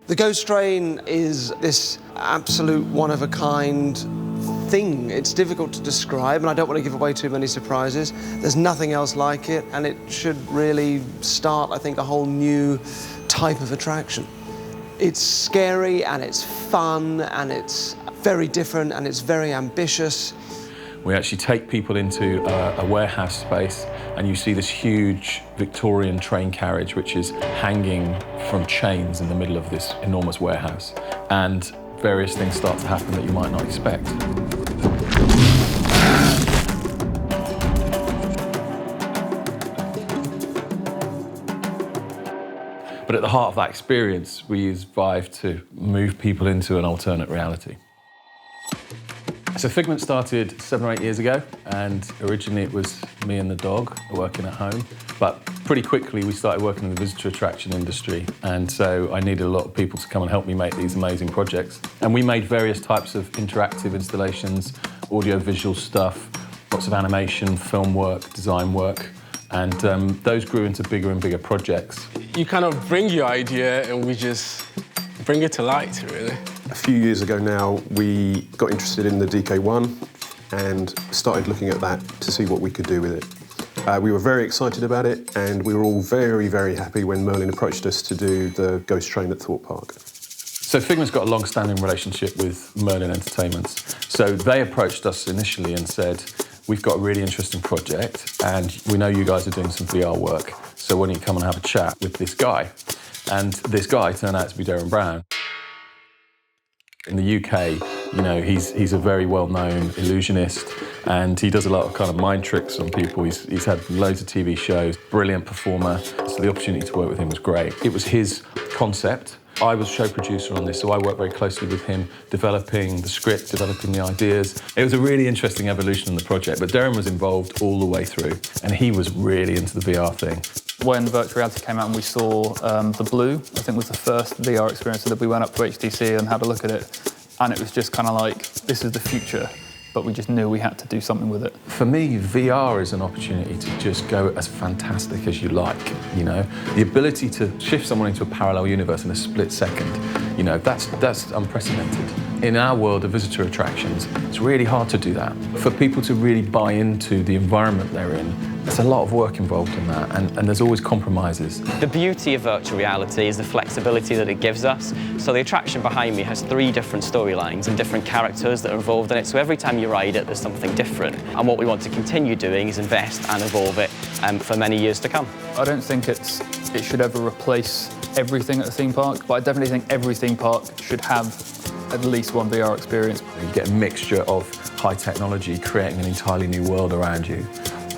The Ghost Train is this absolute one-of-a-kind thing. It's difficult to describe, and I don't want to give away too many surprises. There's nothing else like it, and it should really start, I think, a whole new type of attraction. It's scary, and it's fun, and it's very different, and it's very ambitious. We actually take people into a warehouse space, and you see this huge Victorian train carriage which is hanging from chains in the middle of this enormous warehouse. And various things start to happen that you might not expect. But at the heart of that experience, we use VIVE to move people into an alternate reality. So Figment started 7 or 8 years ago, and originally it was me and the dog working at home. But pretty quickly we started working in the visitor attraction industry, and so I needed a lot of people to come and help me make these amazing projects. And we made various types of interactive installations, audio-visual stuff, lots of animation, film work, design work, and those grew into bigger and bigger projects. You kind of bring your idea and we just bring it to light, really. A few years ago now, we got interested in the DK1 and started looking at that to see what we could do with it. We were very excited about it, and we were all very, very happy when Merlin approached us to do the Ghost Train at Thorpe Park. So Figment's got a long-standing relationship with Merlin Entertainments. So they approached us initially and said, we've got a really interesting project, and we know you guys are doing some VR work, so why don't you come and have a chat with this guy? And this guy turned out to be Derren Brown. In the UK, you know, he's a very well-known illusionist, and he does a lot of kind of mind tricks on people. He's had loads of TV shows, brilliant performer, so the opportunity to work with him was great. It was his concept. I was show producer on this, so I worked very closely with him, developing the script, developing the ideas. It was a really interesting evolution in the project, but Derren was involved all the way through, and he was really into the VR thing. When virtual reality came out and we saw the Blue, I think was the first VR experience, so that we went up to HTC and had a look at it, and it was just kind of like, this is the future, but we just knew we had to do something with it. For me, VR is an opportunity to just go as fantastic as you like, you know? The ability to shift someone into a parallel universe in a split second, you know, that's unprecedented. In our world of visitor attractions, it's really hard to do that. For people to really buy into the environment they're in, there's a lot of work involved in that, and there's always compromises. The beauty of virtual reality is the flexibility that it gives us. So the attraction behind me has 3 different storylines and different characters that are involved in it. So every time you ride it, there's something different. And what we want to continue doing is invest and evolve it for many years to come. I don't think it should ever replace everything at a theme park, but I definitely think every theme park should have at least one VR experience. You get a mixture of high technology creating an entirely new world around you,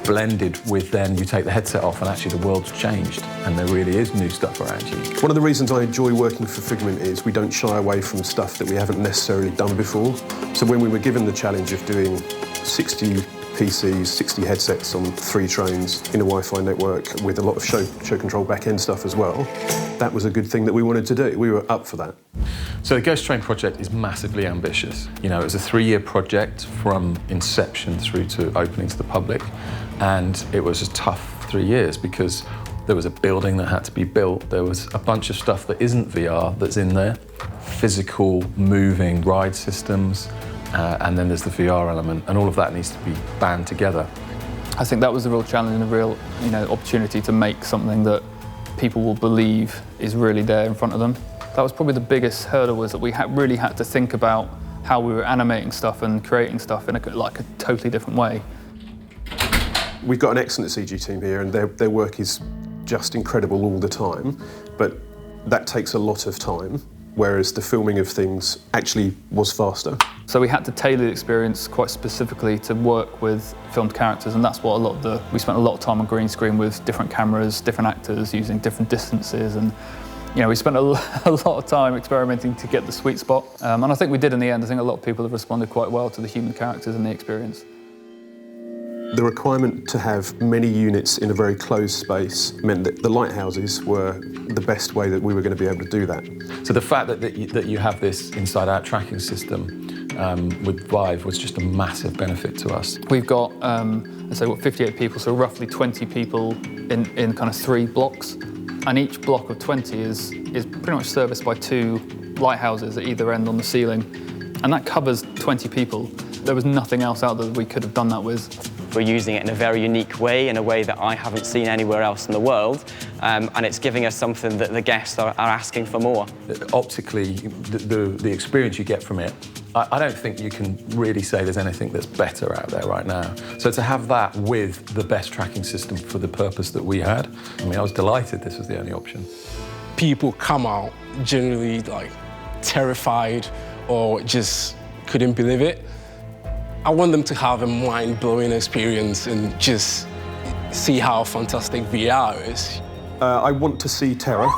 blended with then you take the headset off and actually the world's changed and there really is new stuff around you. One of the reasons I enjoy working for Figment is we don't shy away from stuff that we haven't necessarily done before. So when we were given the challenge of doing 60 PCs, 60 headsets on 3 trains in a Wi-Fi network with a lot of show control back-end stuff as well, that was a good thing that we wanted to do. We were up for that. So the Ghost Train project is massively ambitious. You know, it was a 3-year project from inception through to opening to the public, and it was a tough 3 years because there was a building that had to be built, there was a bunch of stuff that isn't VR that's in there, physical, moving ride systems, and then there's the VR element, and all of that needs to be band together. I think that was the real challenge and the real, opportunity to make something that people will believe is really there in front of them. That was probably the biggest hurdle, was that we really had to think about how we were animating stuff and creating stuff in a totally different way. We've got an excellent CG team here, and their work is just incredible all the time, but that takes a lot of time, whereas the filming of things actually was faster. So we had to tailor the experience quite specifically to work with filmed characters, and that's what we spent a lot of time on green screen with different cameras, different actors using different distances, and we spent a lot of time experimenting to get the sweet spot. And I think we did in the end. I think a lot of people have responded quite well to the human characters and the experience. The requirement to have many units in a very closed space meant that the lighthouses were the best way that we were going to be able to do that. So the fact that you have this inside-out tracking system with VIVE was just a massive benefit to us. We've got, I'd say, 58 people, so roughly 20 people in kind of 3 blocks. And each block of 20 is pretty much serviced by 2 lighthouses at either end on the ceiling. And that covers 20 people. There was nothing else out there that we could have done that with. We're using it in a very unique way, in a way that I haven't seen anywhere else in the world, and it's giving us something that the guests are asking for more. Optically, the experience you get from it, I don't think you can really say there's anything that's better out there right now. So to have that with the best tracking system for the purpose that we had, I mean, I was delighted this was the only option. People come out generally like terrified or just couldn't believe it. I want them to have a mind-blowing experience and just see how fantastic VR is. I want to see terror.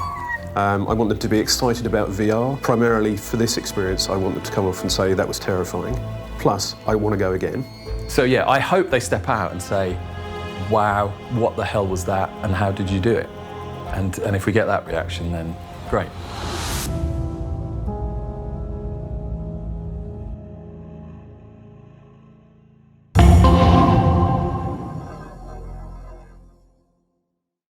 I want them to be excited about VR. Primarily for this experience, I want them to come off and say that was terrifying. Plus, I want to go again. So yeah, I hope they step out and say, wow, what the hell was that and how did you do it? And if we get that reaction, then great.